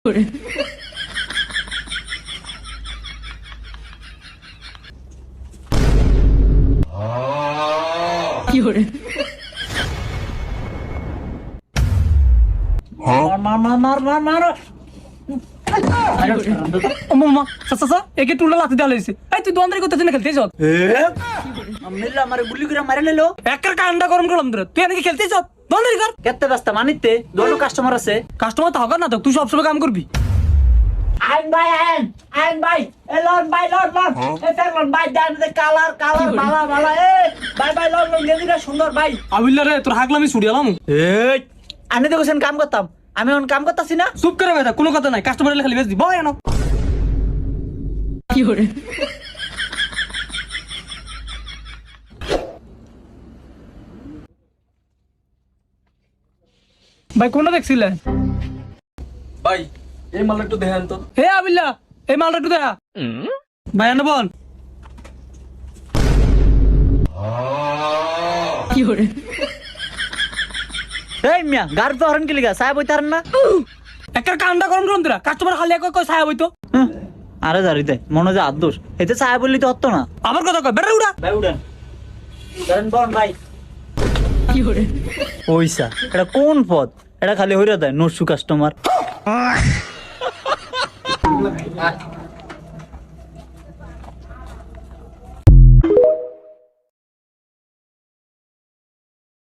একে টুলা লাথি দেওয়া হয়েছে। এই তুই দোকানদারি করতেছিস না খেলতে যাও? আমার গুলি করে মারে নিলো। একের কান্ডা গরম করলাম তোরা, তুই এদিকে খেলতে যাও? দোকানদারি কর। কেতে ব্যস্ত মানিতে দোনো কাস্টমার আছে। কাস্টমার তো হবে না তো, তুই সবসময় কাম করবি। আইন ভাই এ লন ভাই লন এ লন ভাই জান দে কালার বালা বালা এ ভাই লন গেদিরা সুন্দর ভাই। আবিল্লা রে তোর হাগলামি ছুড়িয়ালাম। এই আমি দেখছেন কাম করতাম, আমি এখন কাম করতাছি না। চুপ করে বেটা, কোনো কথা নাই, কাস্টমার এলে খালি বেচ দিব এনো। কি করে ভাই কোনটা দেখছিলে? ভাই এই মালটা একটু দেখেন তো। হে আবিল্লা, এই মালটা একটু দেখা। ভাই এনে বল। কি করে এই মিয়া গার তো হরন কি লিগা সাহেব হইতার না। একের কান্ডা গরম করলাম তোরা, কাস্টমার খালি এক কয় সাহেব হইতো। আরে জারিতে মনে যে আদোষ এতে সাহেব বললি তো হতো না। আমার কথা কয় বেটা উড়া। ভাই উড়েন ধরেন বল ভাই। কি করে ওইসা এটা কোন পদ? এটা খালি হইরা দেয় নসু কাস্টমার।